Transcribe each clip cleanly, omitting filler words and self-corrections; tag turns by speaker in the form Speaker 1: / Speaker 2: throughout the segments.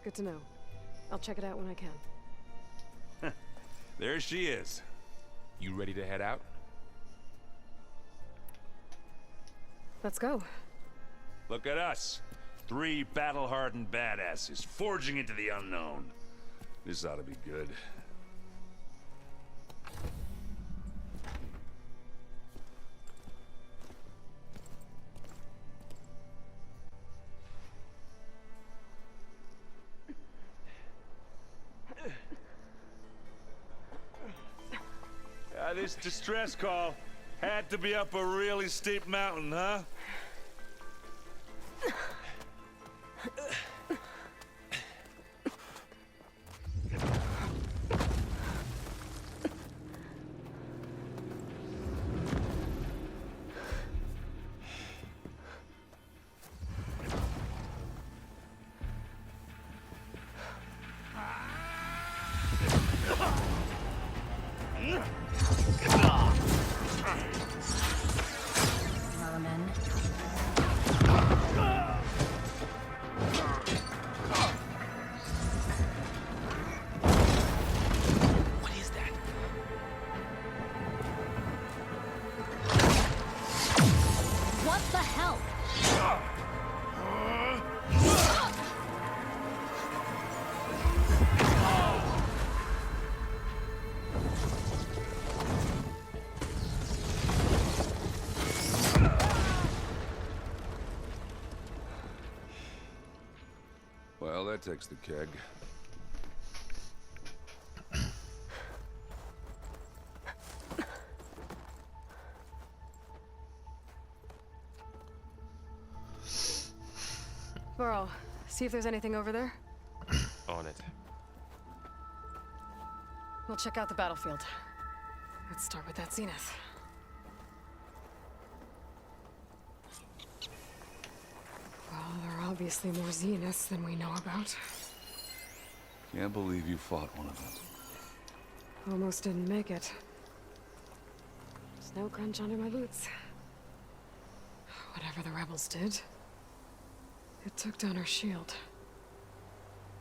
Speaker 1: Good to know. I'll check it out when I can.
Speaker 2: There she is.
Speaker 3: You ready to head out?
Speaker 1: Let's go.
Speaker 2: Look at us. 3 battle-hardened badasses forging into the unknown. This ought to be good. This distress call had to be up a really steep mountain, huh?
Speaker 4: Merman.
Speaker 3: What is that?
Speaker 4: What the hell?
Speaker 2: Well, that takes the keg.
Speaker 1: Varl, see if there's anything over there.
Speaker 3: On it.
Speaker 1: We'll check out the battlefield. Let's start with that Zenith. Well, there are obviously more Zeniths than we know about.
Speaker 2: Can't believe you fought one of them.
Speaker 1: Almost didn't make it. Snow crunch under my boots. Whatever the rebels did, it took down her shield.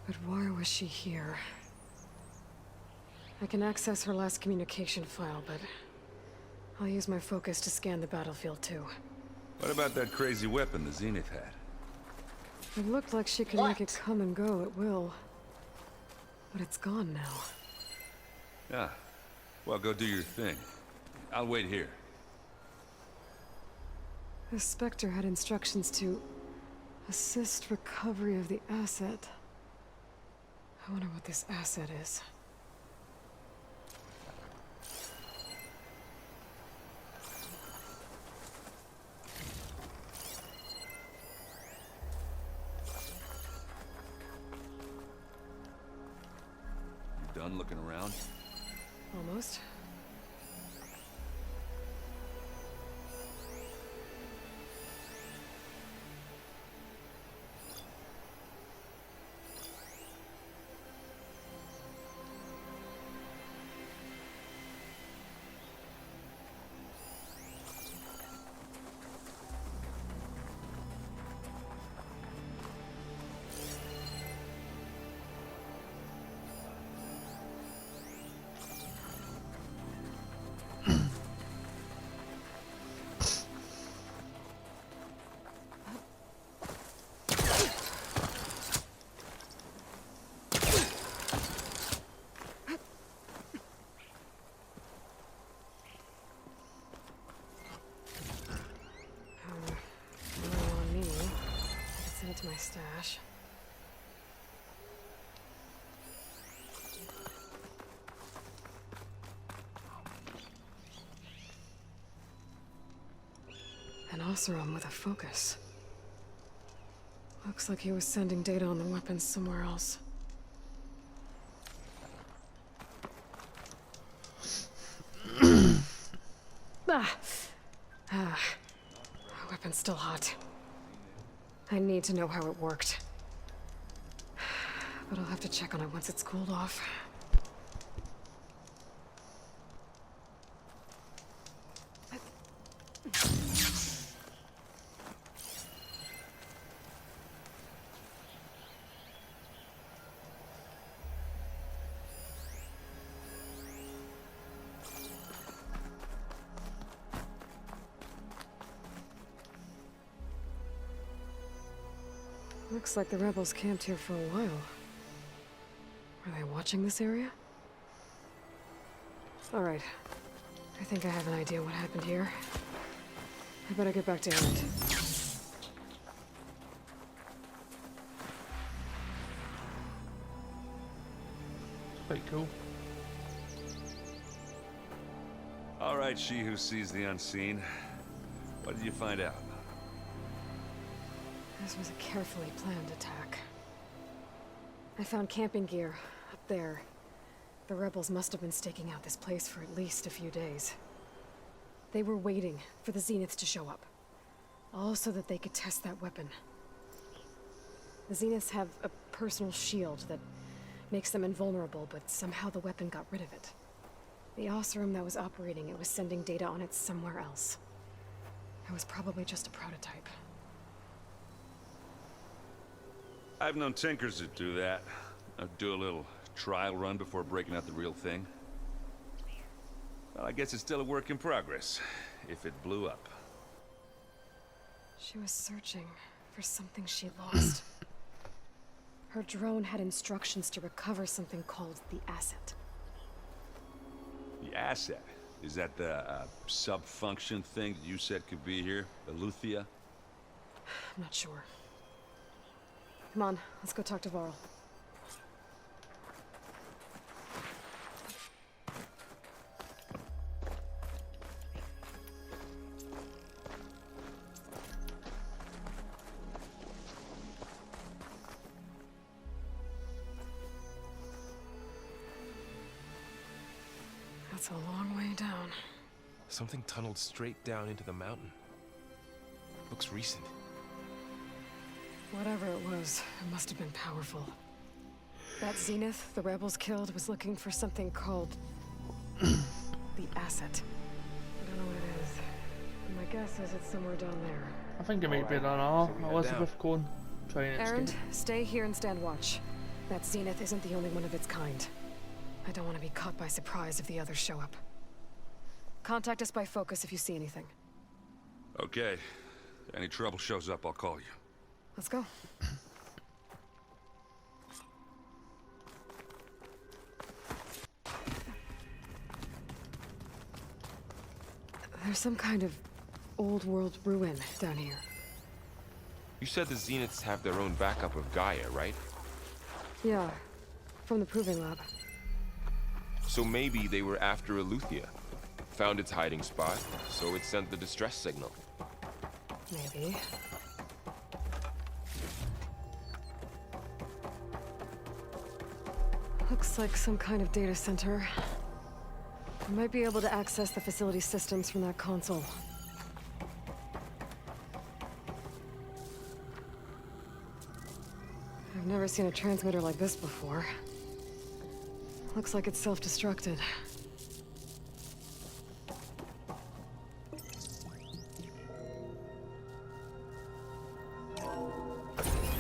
Speaker 1: But why was she here? I can access her last communication file, but I'll use my focus to scan the battlefield too.
Speaker 2: What about that crazy weapon the Zenith had?
Speaker 1: It looked like she could make it come and go at will. But it's gone now.
Speaker 2: Yeah. Well, go do your thing. I'll wait here.
Speaker 1: The Spectre had instructions to assist recovery of the asset. I wonder what this asset is.
Speaker 2: You done looking around?
Speaker 1: Almost. On me. I can send it to my stash. An Oseram with a focus. Looks like he was sending data on the weapons somewhere else. Weapon's still hot. I need to know how it worked. But I'll have to check on it once it's cooled off. Looks like the rebels camped here for a while. Are they watching this area? Alright. I think I have an idea what happened here. I better get back to Erend.
Speaker 5: Pretty cool.
Speaker 2: All right, she who sees the unseen. What did you find out?
Speaker 1: This was a carefully planned attack. I found camping gear up there. The rebels must have been staking out this place for at least a few days. They were waiting for the Zeniths to show up. All so that they could test that weapon. The Zeniths have a personal shield that makes them invulnerable, but somehow the weapon got rid of it. The Oseram that was operating it was sending data on it somewhere else. It was probably just a prototype.
Speaker 2: I've known tinkers that do that. Do a little trial run before breaking out the real thing. Well, I guess it's still a work in progress, if it blew up.
Speaker 1: She was searching for something she lost. Her drone had instructions to recover something called the Asset.
Speaker 2: The asset? Is that the sub-function thing that you said could be here? Eleuthia?
Speaker 1: I'm not sure. Come on, let's go talk to Varl. That's a long way down.
Speaker 3: Something tunneled straight down into the mountain. Looks recent.
Speaker 1: Whatever it was, it must have been powerful. That Zenith the rebels killed was looking for something called the Asset. I don't know what it is. But my guess is it's somewhere down there.
Speaker 5: I think it might be
Speaker 3: Alright,
Speaker 5: done all.
Speaker 3: so we head
Speaker 5: Elizabeth going, trying to
Speaker 1: Erend,
Speaker 5: escape.
Speaker 1: stay here and stand watch. That Zenith isn't the only one of its kind. I don't want to be caught by surprise if the others show up. Contact us by focus if you see anything.
Speaker 2: Okay. If any trouble shows up, I'll call you.
Speaker 1: Let's go. There's some kind of old world ruin down here.
Speaker 3: You said the Zeniths have their own backup of Gaia, right?
Speaker 1: Yeah, from the Proving Lab.
Speaker 3: So maybe they were after Eleuthia. Found its hiding spot, so it sent the distress signal.
Speaker 1: Maybe. Looks like some kind of data center. We might be able to access the facility systems from that console. I've never seen a transmitter like this before. Looks like it's self-destructed.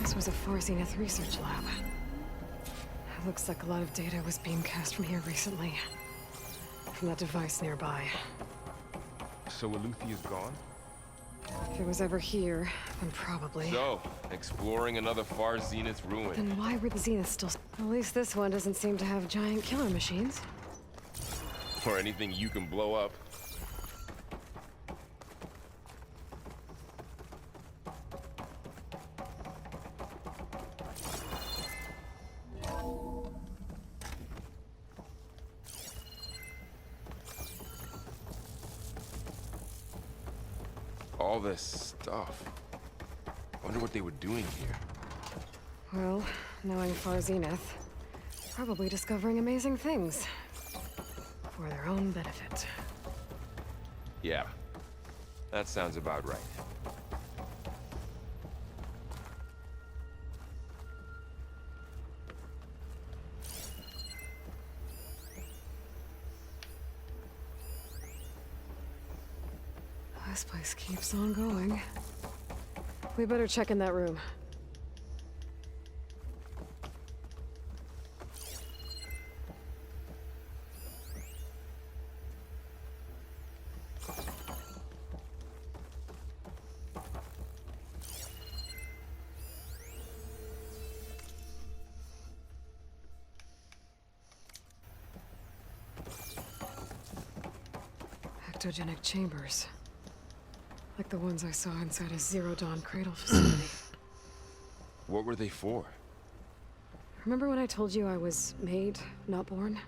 Speaker 1: This was a Far Zenith research lab. It looks like a lot of data was beamcast from here recently. From that device nearby.
Speaker 3: So Eleuthia's gone?
Speaker 1: If it was ever here, then probably.
Speaker 3: So, exploring another Far Zenith ruin.
Speaker 1: Then why were the Zeniths still... At least this one doesn't seem to have giant killer machines.
Speaker 3: Or anything you can blow up. All this stuff. Wonder what they were doing here.
Speaker 1: Well, knowing Far Zenith, probably discovering amazing things. For their own benefit.
Speaker 3: Yeah, that sounds about right.
Speaker 1: This place keeps on going. We better check in that room. cryptogenic chambers. Like the ones I saw inside a Zero Dawn cradle facility.
Speaker 3: What were they for?
Speaker 1: Remember when I told you I was made, not born?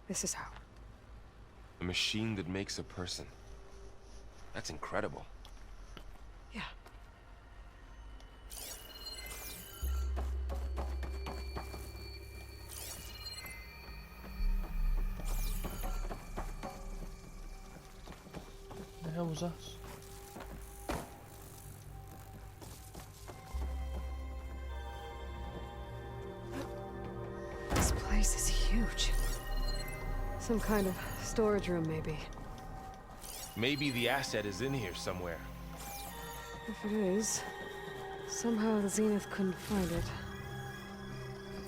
Speaker 1: This is how.
Speaker 3: A machine that makes a person. That's incredible.
Speaker 1: Yeah.
Speaker 5: The hell was that?
Speaker 1: This place is huge. Some kind of storage room, maybe.
Speaker 3: Maybe the asset is in here somewhere.
Speaker 1: If it is, somehow the Zenith couldn't find it.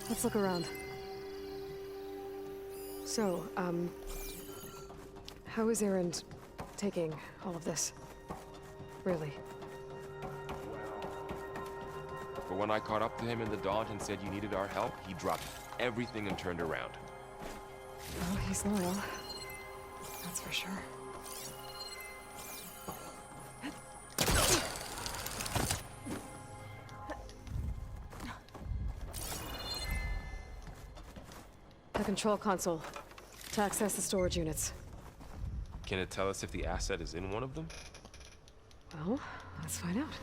Speaker 1: Let's look around. So, how is Erend taking all of this? Really?
Speaker 3: But when I caught up to him in the Daunt and said you needed our help, he dropped everything and turned around.
Speaker 1: Oh, he's loyal. That's for sure. The control console. To access the storage units.
Speaker 3: Can it tell us if the asset is in one of them?
Speaker 1: Well, let's find out.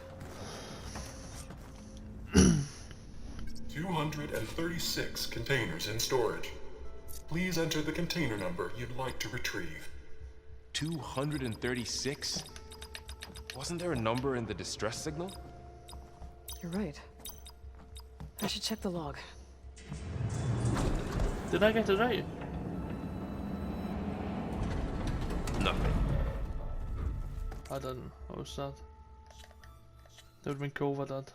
Speaker 6: 236 containers in storage. Please enter the container number you'd like to retrieve.
Speaker 3: 236? Wasn't there a number in the distress signal?
Speaker 1: You're right. I should check the log.
Speaker 5: Did I get it right?
Speaker 3: Nothing.
Speaker 5: I didn't. I was sad. That would have been cool if I did.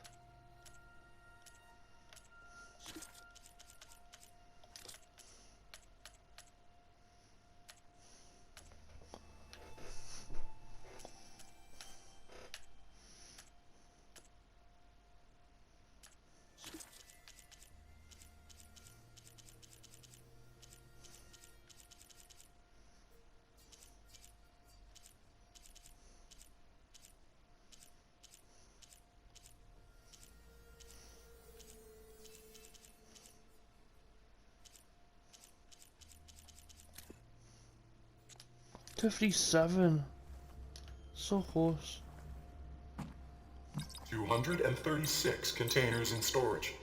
Speaker 5: $57. So close.
Speaker 6: 236 containers in storage.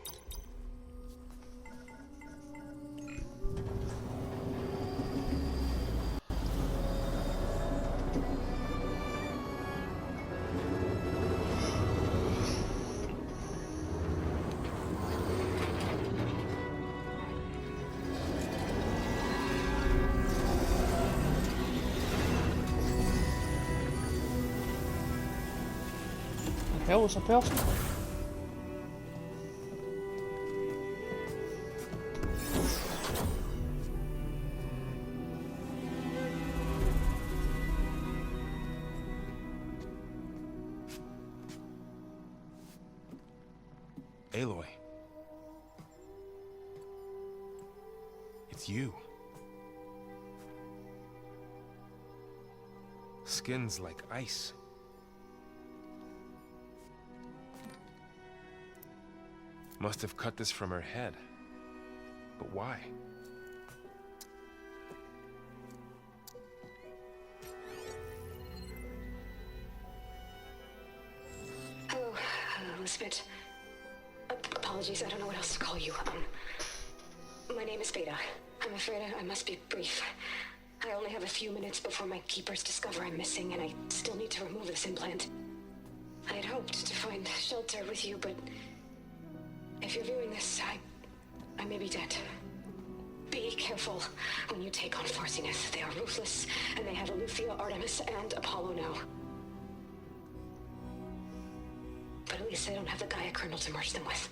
Speaker 5: Hell was a person.
Speaker 3: Aloy. It's you. Skin's like ice. Must have cut this from her head. But why?
Speaker 1: Hello, Elizabeth. Apologies, I don't know what else to call you. My name is Beta. I'm afraid I must be brief. I only have a few minutes before my keepers discover I'm missing, and I still need to remove this implant. I had hoped to find shelter with you, but if you're viewing this, I may be dead. Be careful when you take on Far Zenith. They are ruthless, and they have Eleuthia, Artemis, and Apollo now. But at least they don't have the Gaia kernel to merge them with.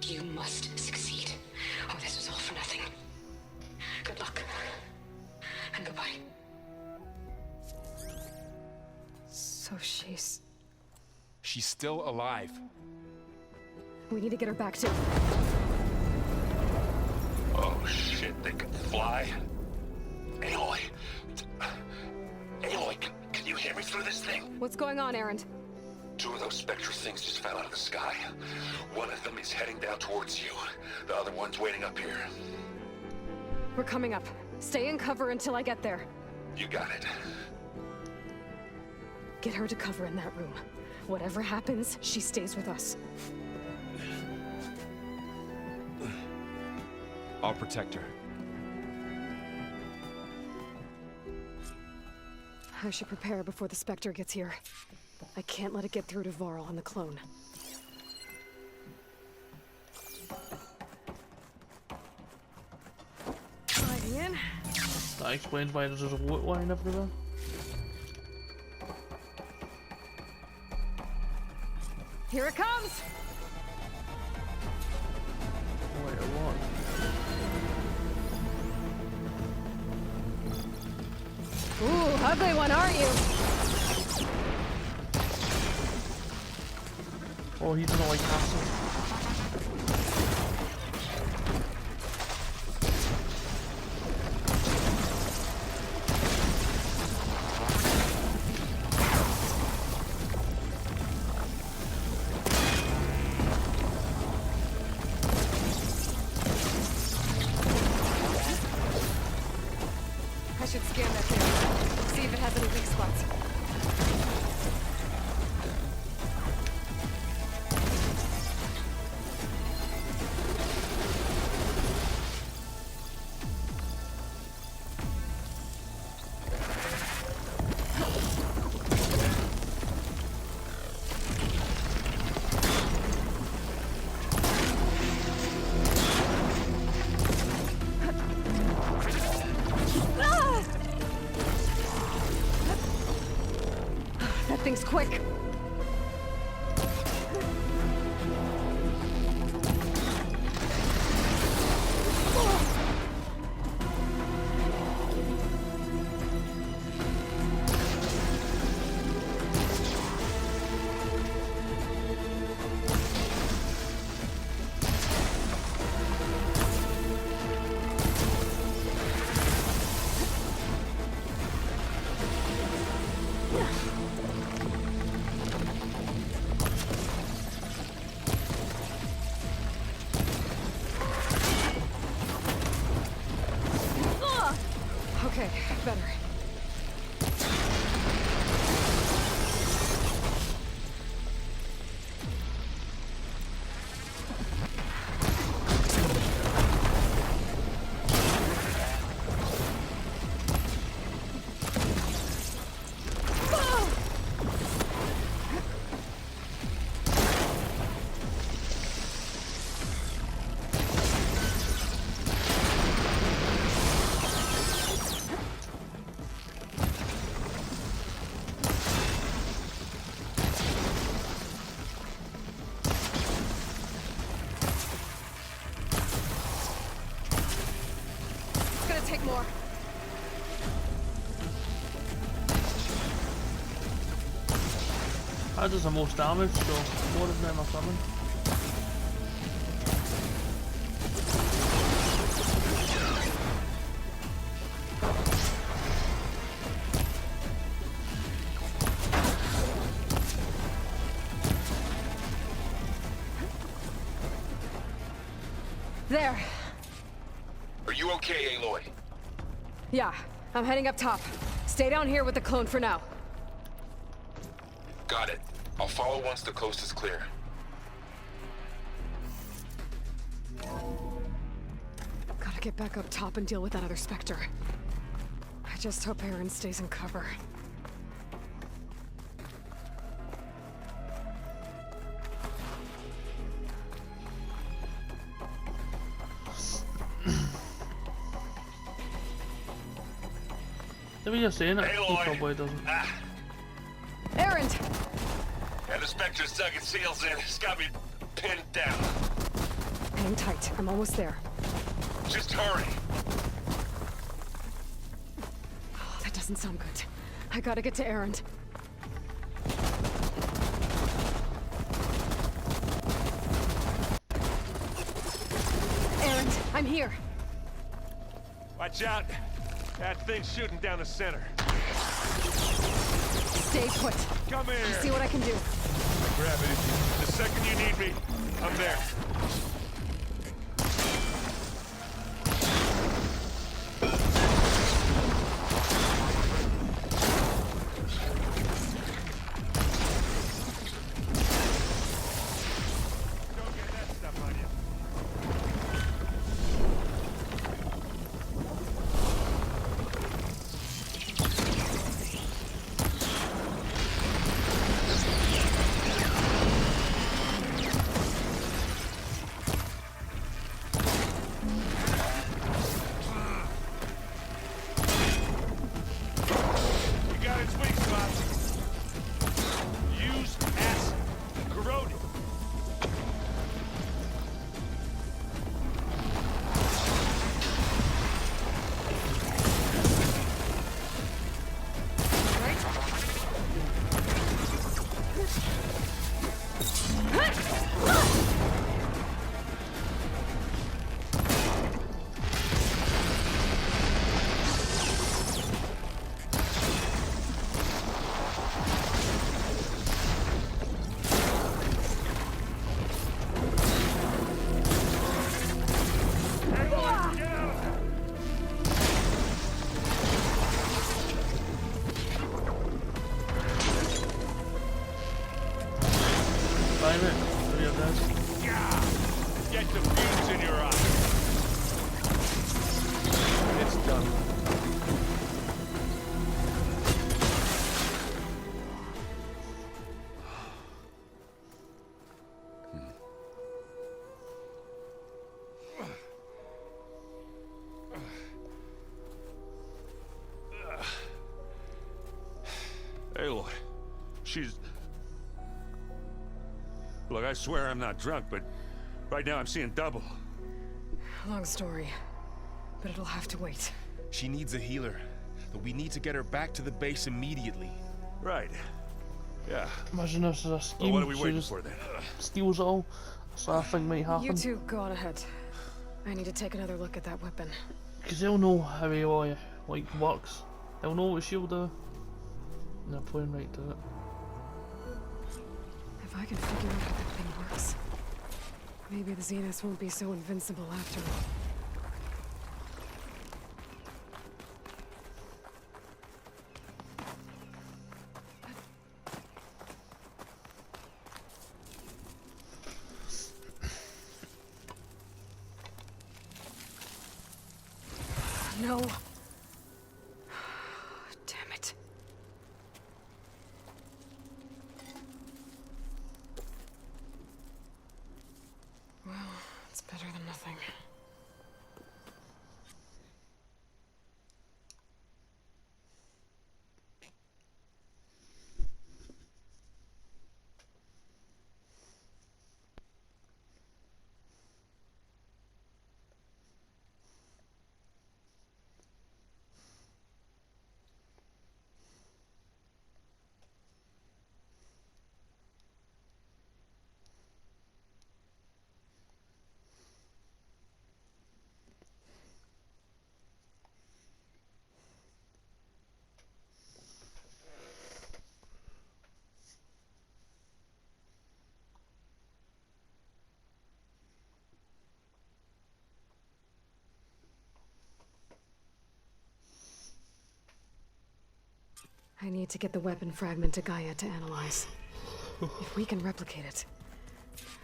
Speaker 1: You must succeed, or this was all for nothing. Good luck, and goodbye. So she's...
Speaker 3: She's still alive.
Speaker 1: We need to get her back to...
Speaker 7: shit, they can fly? Aloy. Aloy, can you hear me through this thing?
Speaker 1: What's going on, Erend?
Speaker 7: 2 of those Spectre things just fell out of the sky. One of them is heading down towards you. The other one's waiting up here.
Speaker 1: We're coming up. Stay in cover until I get there.
Speaker 7: You got it.
Speaker 1: Get her to cover in that room. Whatever happens, she stays with us.
Speaker 3: I'll protect her.
Speaker 1: I should prepare before the Spectre gets here. I can't let it get through to Varl and the clone. Sliding in.
Speaker 5: That explains why there's a wood line everywhere.
Speaker 1: Here it comes!
Speaker 5: Wait, what?
Speaker 1: Ooh, ugly one, aren't you?
Speaker 5: Oh, he doesn't like castle.
Speaker 1: I should scan that camera. See if it has any weak spots. That thing's quick. Okay, better. Take more.
Speaker 5: That does the most damage, so more of them are coming.
Speaker 1: There.
Speaker 7: Are you okay, Aloy?
Speaker 1: Yeah, I'm heading up top. Stay down here with the clone for now.
Speaker 7: Got it. I'll follow once the coast is clear.
Speaker 1: Gotta get back up top and deal with that other Spectre. I just hope Erend stays in cover.
Speaker 5: Did we just saying it?
Speaker 7: Hey,
Speaker 5: He
Speaker 7: Lloyd.
Speaker 5: probably doesn't.
Speaker 1: Erend!
Speaker 7: Yeah, the Spectre's dug its heels in. It's got me pinned down.
Speaker 1: Hang tight, I'm almost there.
Speaker 7: Just hurry.
Speaker 1: Oh, that doesn't sound good. I gotta get to Erend. Erend, I'm here.
Speaker 8: Watch out! That thing's shooting down the center.
Speaker 1: Stay put.
Speaker 8: Come here!
Speaker 1: I'll see what I can do.
Speaker 8: Grab it. The second you need me, I'm there. Don't get that stuff on you. You got its weak spot. Use acid. Corrode it.
Speaker 5: Climb it. There you go.
Speaker 8: Get the fumes in your eye. It's done.
Speaker 2: Aloy, she's... Look, I swear I'm not drunk, but right now I'm seeing double.
Speaker 1: Long story, but it'll have to wait.
Speaker 3: She needs a healer, but we need to get her back to the base immediately.
Speaker 2: Right. Yeah.
Speaker 5: Imagine this is a
Speaker 2: Well,
Speaker 5: scheme.
Speaker 2: what are we
Speaker 5: She
Speaker 2: waiting
Speaker 5: just
Speaker 2: for then?
Speaker 5: steals it all. That's what I think might happen.
Speaker 1: You two go on ahead. I need to take another look at that weapon.
Speaker 5: Because they'll know how Aloy works. They'll know what she'll do. And they're playing right to it.
Speaker 1: If I can figure out how that thing works, maybe the Zeniths won't be so invincible after all. No. Damn it. Well, it's better than nothing. I need to get the weapon fragment to Gaia to analyze. If we can replicate it,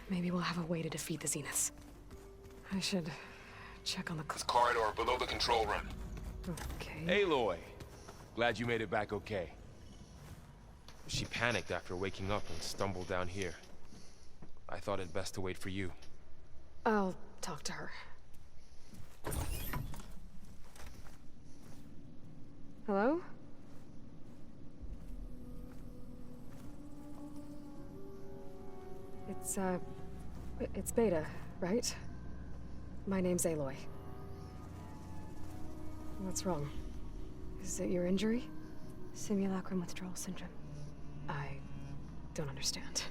Speaker 1: maybe we'll have a way to defeat the Zeniths. I should check on the
Speaker 7: Corridor below the control room.
Speaker 1: Okay.
Speaker 3: Aloy! Glad you made it back okay. She panicked after waking up and stumbled down here. I thought it best to wait for you.
Speaker 1: I'll talk to her. Hello? It's Beta, right? My name's Aloy. What's wrong? Is it your injury?
Speaker 9: Simulacrum withdrawal syndrome.
Speaker 1: I don't understand.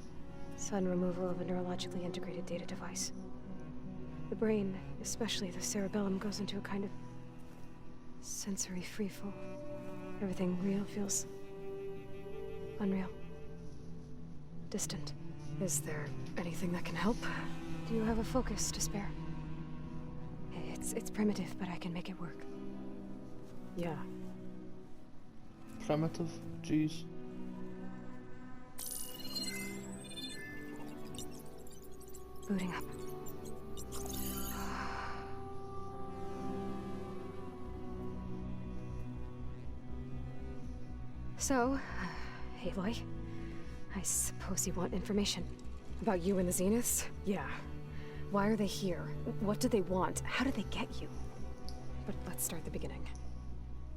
Speaker 9: Sudden removal of a neurologically integrated data device. The brain, especially the cerebellum, goes into a kind of Sensory freefall. Everything real feels unreal. Distant.
Speaker 1: Is there anything that can help?
Speaker 9: Do you have a focus to spare? It's primitive, but I can make it work.
Speaker 1: Yeah.
Speaker 5: Primitive. Jeez.
Speaker 9: Booting up. So, Aloy, I suppose you want information.
Speaker 1: About you and the Zeniths? Yeah. Why are they here? What do they want? How did they get you? But let's start at the beginning.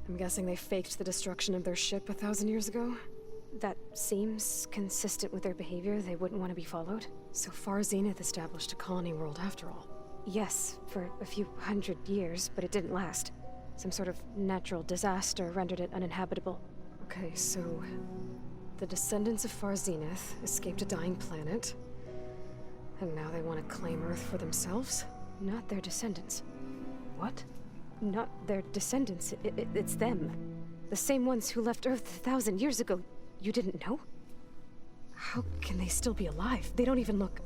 Speaker 1: I'm guessing they faked the destruction of their ship 1,000 years ago?
Speaker 9: That seems consistent with their behavior. They wouldn't want to be followed.
Speaker 1: So Far Zenith established a colony world after all.
Speaker 9: Yes, for a few hundred years, but it didn't last. Some sort of natural disaster rendered it uninhabitable.
Speaker 1: Okay, so the descendants of Far Zenith escaped a dying planet, and now they want to claim Earth for themselves?
Speaker 9: Not their descendants.
Speaker 1: What?
Speaker 9: Not their descendants. It's them. The same ones who left Earth 1,000 years ago. You didn't know?
Speaker 1: How can they still be alive? They don't even look...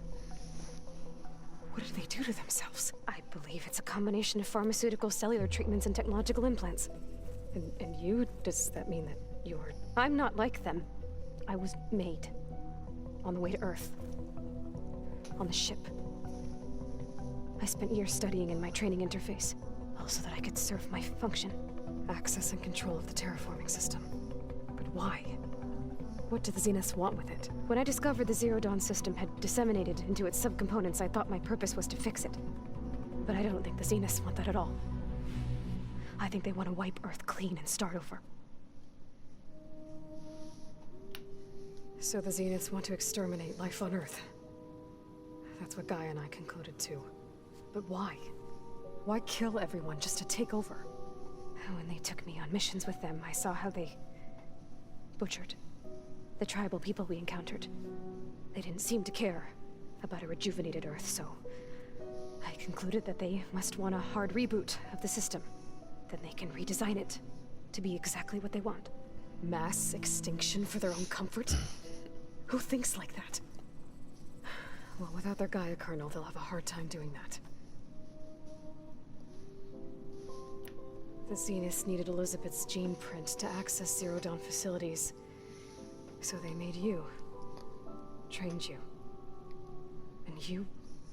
Speaker 1: What did they do to themselves?
Speaker 9: I believe it's a combination of pharmaceutical, cellular treatments, and technological implants.
Speaker 1: And you? Does that mean that you're...
Speaker 9: I'm not like them. I was made. On the way to Earth. On the ship. I spent years studying in my training interface, all so that I could serve my function.
Speaker 1: Access and control of the terraforming system. But why? What do the Zeniths want with it?
Speaker 9: When I discovered the Zero Dawn system had disseminated into its subcomponents, I thought my purpose was to fix it. But I don't think the Zeniths want that at all. I think they want to wipe Earth clean and start over.
Speaker 1: So the Zeniths want to exterminate life on Earth. That's what Gaia and I concluded too. But why? Why kill everyone just to take over?
Speaker 9: When they took me on missions with them, I saw how they butchered the tribal people we encountered. They didn't seem to care about a rejuvenated Earth, so I concluded that they must want a hard reboot of the system. Then they can redesign it to be exactly what they want.
Speaker 1: Mass extinction for their own comfort? Who thinks like that? Well, without their Gaia kernel, they'll have a hard time doing that. The Zeniths needed Elizabeth's gene print to access Zero Dawn facilities. So they made you. Trained you. And you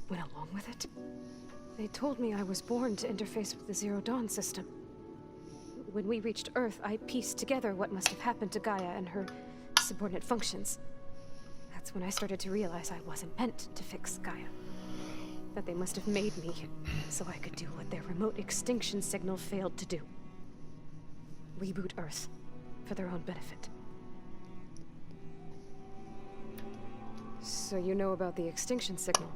Speaker 1: went along with it?
Speaker 9: They told me I was born to interface with the Zero Dawn system. When we reached Earth, I pieced together what must have happened to Gaia and her subordinate functions. That's when I started to realize I wasn't meant to fix Gaia. That they must have made me so I could do what their remote extinction signal failed to do. Reboot Earth for their own benefit.
Speaker 1: So you know about the extinction signal?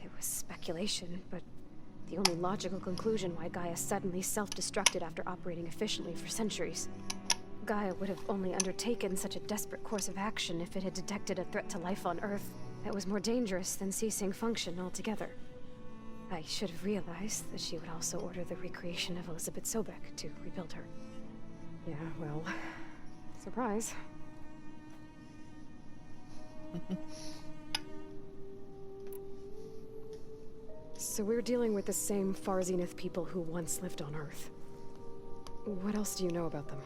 Speaker 9: It was speculation, but the only logical conclusion why Gaia suddenly self-destructed after operating efficiently for centuries. Gaia would have only undertaken such a desperate course of action if it had detected a threat to life on Earth that was more dangerous than ceasing function altogether. I should have realized that she would also order the recreation of Elizabeth Sobek to rebuild her.
Speaker 1: Yeah, well... surprise. So we're dealing with the same Far Zenith people who once lived on Earth. What else do you know about them?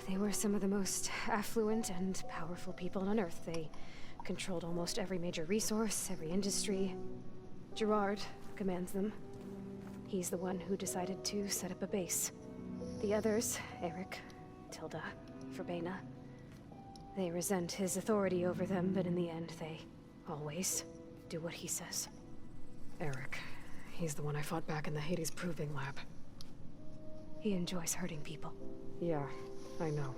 Speaker 9: They were some of the most affluent and powerful people on Earth. They controlled almost every major resource, every industry. Gerard commands them. He's the one who decided to set up a base. The others, Eric, Tilda, Verbena, they resent his authority over them, but in the end, they always do what he says.
Speaker 1: Eric. He's the one I fought back in the Hades Proving Lab.
Speaker 9: He enjoys hurting people.
Speaker 1: Yeah, I know.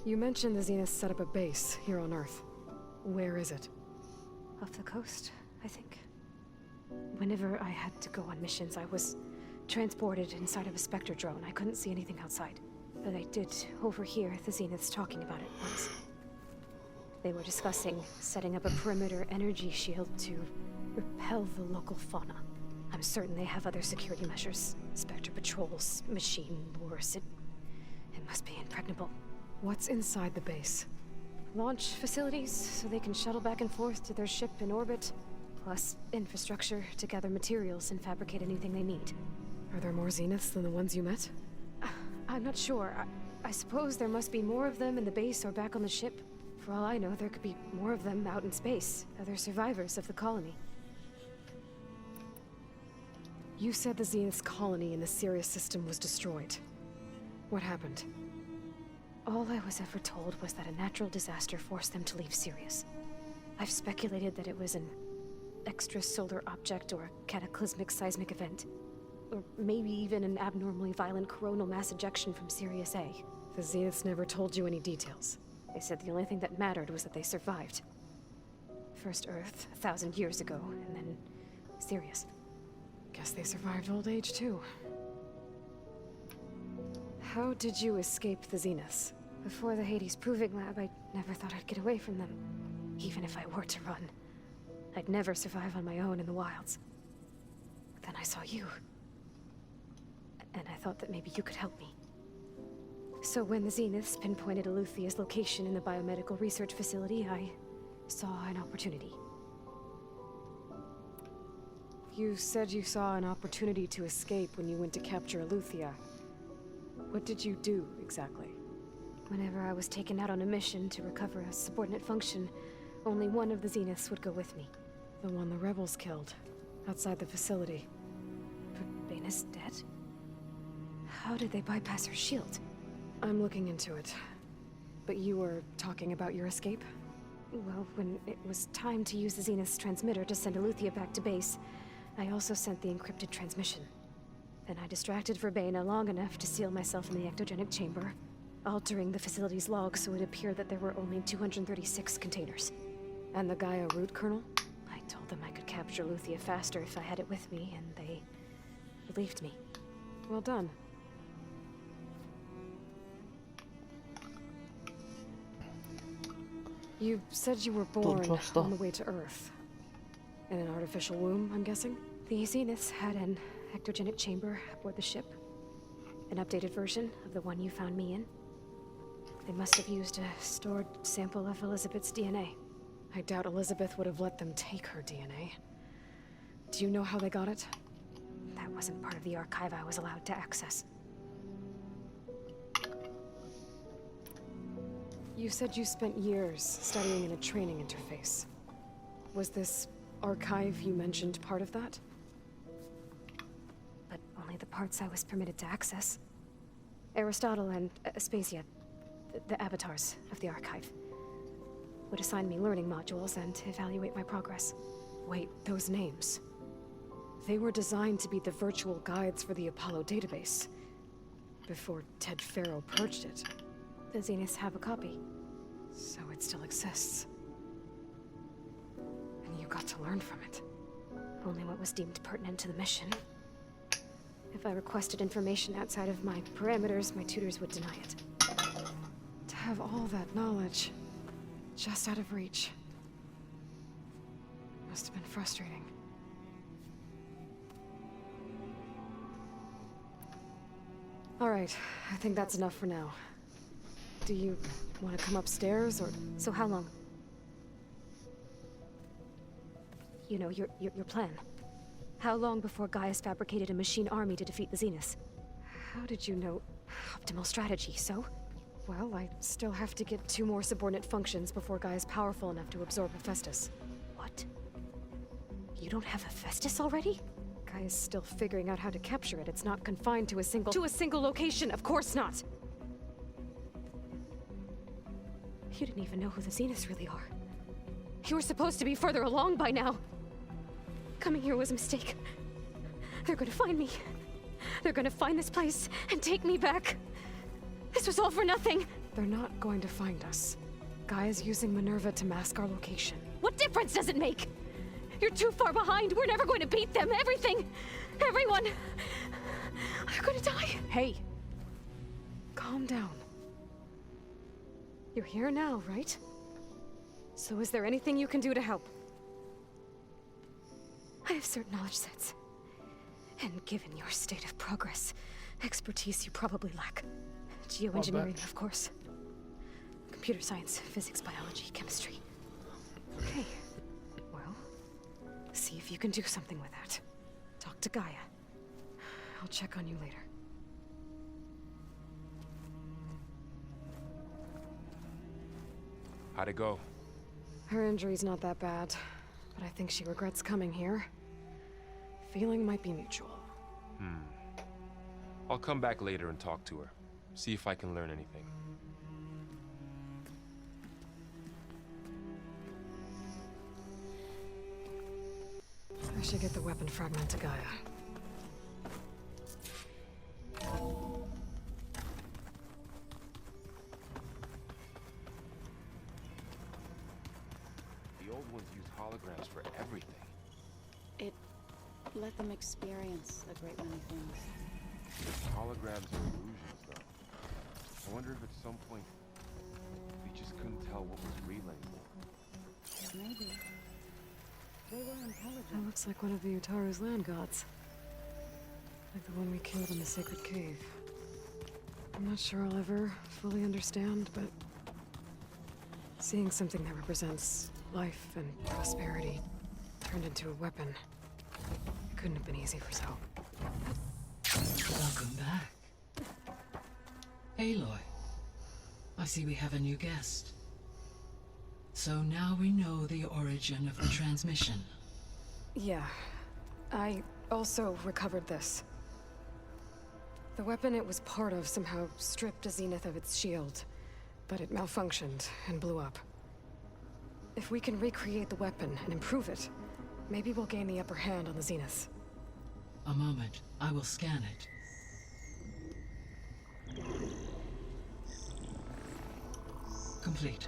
Speaker 1: You mentioned the Zeniths set up a base here on Earth. Where is it?
Speaker 9: Off the coast, I think. Whenever I had to go on missions, I was transported inside of a Spectre drone. I couldn't see anything outside. But I did overhear the Zeniths talking about it once. They were discussing setting up a perimeter energy shield to repel the local fauna. I'm certain they have other security measures. Spectre patrols, machine wars. It must be impregnable.
Speaker 1: What's inside the base?
Speaker 9: Launch facilities, so they can shuttle back and forth to their ship in orbit. Plus, infrastructure to gather materials and fabricate anything they need.
Speaker 1: Are there more Zeniths than the ones you met?
Speaker 9: I'm not sure. I suppose there must be more of them in the base or back on the ship. For all I know, there could be more of them out in space. Other survivors of the colony.
Speaker 1: You said the Zenith's colony in the Sirius system was destroyed. What happened?
Speaker 9: All I was ever told was that a natural disaster forced them to leave Sirius. I've speculated that it was an extrasolar object or a cataclysmic seismic event. Or maybe even an abnormally violent coronal mass ejection from Sirius A.
Speaker 1: The Zeniths never told you any details.
Speaker 9: They said the only thing that mattered was that they survived. First Earth, 1,000 years ago, and then Sirius.
Speaker 1: Guess they survived old age, too. How did you escape the Zeniths?
Speaker 9: Before the Hades Proving Lab, I never thought I'd get away from them. Even if I were to run. I'd never survive on my own in the wilds. But then I saw you. And I thought that maybe you could help me. So when the Zeniths pinpointed Eluthia's location in the biomedical research facility, I saw an opportunity.
Speaker 1: You said you saw an opportunity to escape when you went to capture Eluthia. What did you do, exactly?
Speaker 9: Whenever I was taken out on a mission to recover a subordinate function, only one of the Zeniths would go with me.
Speaker 1: The one the rebels killed, outside the facility.
Speaker 9: But Baina's dead? How did they bypass her shield?
Speaker 1: I'm looking into it. But you were talking about your escape?
Speaker 9: Well, when it was time to use the Zenith's transmitter to send Eluthia back to base, I also sent the encrypted transmission. Then I distracted Verbena long enough to seal myself in the ectogenic chamber, altering the facility's log so it appeared that there were only 236 containers.
Speaker 1: And the Gaia root kernel?
Speaker 9: I told them I could capture Eluthia faster if I had it with me, and they believed me.
Speaker 1: Well done. You said you were born
Speaker 5: trust her.
Speaker 1: on the way to Earth. In an artificial womb, I'm guessing?
Speaker 9: The Zeniths had an ectogenic chamber aboard the ship. An updated version of the one you found me in. They must have used a stored sample of Elizabeth's DNA.
Speaker 1: I doubt Elizabeth would have let them take her DNA. Do you know how they got it?
Speaker 9: That wasn't part of the archive I was allowed to access.
Speaker 1: You said you spent years studying in a training interface. Was this archive you mentioned part of that?
Speaker 9: But only the parts I was permitted to access. Aristotle and Aspasia, the avatars of the archive, would assign me learning modules and evaluate my progress.
Speaker 1: Wait, those names. They were designed to be the virtual guides for the Apollo database. Before Ted Faro purged it.
Speaker 9: The Zeniths have a copy.
Speaker 1: So it still exists. And you got to learn from it.
Speaker 9: Only what was deemed pertinent to the mission. If I requested information outside of my parameters, my tutors would deny it.
Speaker 1: To have all that knowledge, just out of reach. Must have been frustrating. All right, I think that's enough for now. Do you want to come upstairs, or...?
Speaker 9: So how long? You know, your plan. How long before Gaius fabricated a machine army to defeat the Zeniths?
Speaker 1: How did you know?
Speaker 9: Optimal strategy, so?
Speaker 1: Well, I still have to get 2 more subordinate functions before Gaia's powerful enough to absorb Hephaestus.
Speaker 9: What? You don't have Hephaestus already?
Speaker 1: Gaia's still figuring out how to capture it. It's not confined to a single location, of course not!
Speaker 9: You didn't even know who the Zeniths really are. You were supposed to be further along by now. Coming here was a mistake. They're gonna find me. They're gonna find this place and take me back. This was all for nothing.
Speaker 1: They're not going to find us. Gaia's using Minerva to mask our location.
Speaker 9: What difference does it make? You're too far behind. We're never going to beat them. Everything. Everyone. They're gonna die.
Speaker 1: Hey. Calm down. You're here now, right? So is there anything you can do to help?
Speaker 9: I have certain knowledge sets. And given your state of progress, expertise you probably lack. Geoengineering, of course. Computer science, physics, biology, chemistry. Okay. Well, see if you can do something with that. Talk to Gaia. I'll check on you later.
Speaker 3: How'd it go?
Speaker 1: Her injury's not that bad, but I think she regrets coming here. Feeling might be mutual.
Speaker 3: I'll come back later and talk to her. See if I can learn anything.
Speaker 1: I should get the weapon fragment to Gaia.
Speaker 3: The old ones used holograms for everything.
Speaker 10: It let them experience a great many things.
Speaker 3: Holograms are illusions, though. I wonder if at some point we just couldn't tell what was real anymore.
Speaker 10: Maybe. They were intelligent.
Speaker 1: That looks like one of the Utaru's land gods. Like the one we killed in the sacred cave. I'm not sure I'll ever fully understand, but seeing something that represents life and prosperity turned into a weapon, it couldn't have been easy for Zoe.
Speaker 11: Welcome back. Aloy, I see we have a new guest. So now we know the origin of the transmission.
Speaker 1: Yeah. I also recovered this. The weapon it was part of somehow stripped Zenith of its shield, but it malfunctioned and blew up. If we can recreate the weapon and improve it, maybe we'll gain the upper hand on the Zeniths.
Speaker 11: A moment, I will scan it. Complete.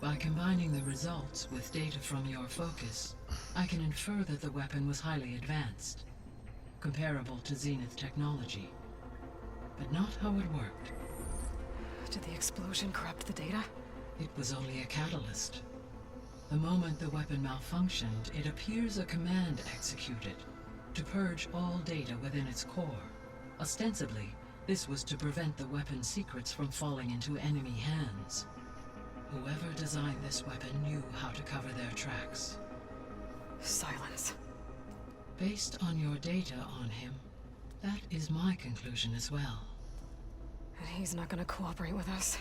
Speaker 11: By combining the results with data from your focus, I can infer that the weapon was highly advanced, comparable to Zenith technology, but not how it worked.
Speaker 1: Did the explosion corrupt the data?
Speaker 11: It was only a catalyst. The moment the weapon malfunctioned, it appears a command executed to purge all data within its core. Ostensibly, this was to prevent the weapon's secrets from falling into enemy hands. Whoever designed this weapon knew how to cover their tracks.
Speaker 1: Silence.
Speaker 11: Based on your data on him, that is my conclusion as well.
Speaker 1: And he's not gonna cooperate with us.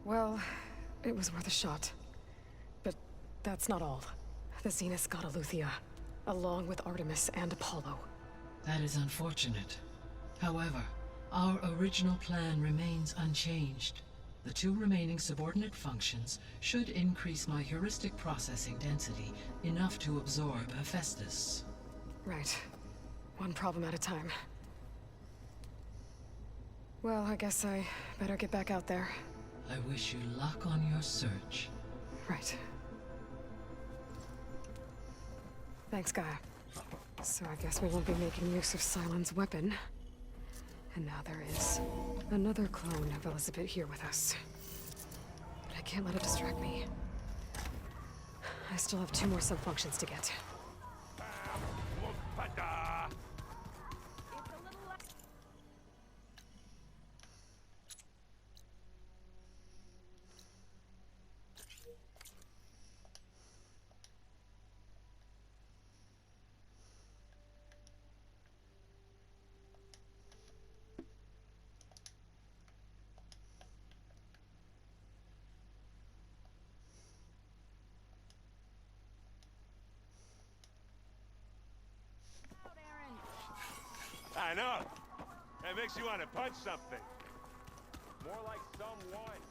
Speaker 1: Well, it was worth a shot. But that's not all. The Zeniths got Eleuthia, along with Artemis and Apollo.
Speaker 11: That is unfortunate. However, our original plan remains unchanged. The two remaining subordinate functions should increase my heuristic processing density enough to absorb Hephaestus.
Speaker 1: Right. One problem at a time. Well, I guess I better get back out there.
Speaker 11: I wish you luck on your search.
Speaker 1: Right. Thanks, Gaia. So I guess we won't be making use of Cylon's weapon. And now there is another clone of Elizabeth here with us. But I can't let it distract me. I still have 2 more sub-functions to get.
Speaker 8: I know. That makes you want to punch something.
Speaker 3: More like someone.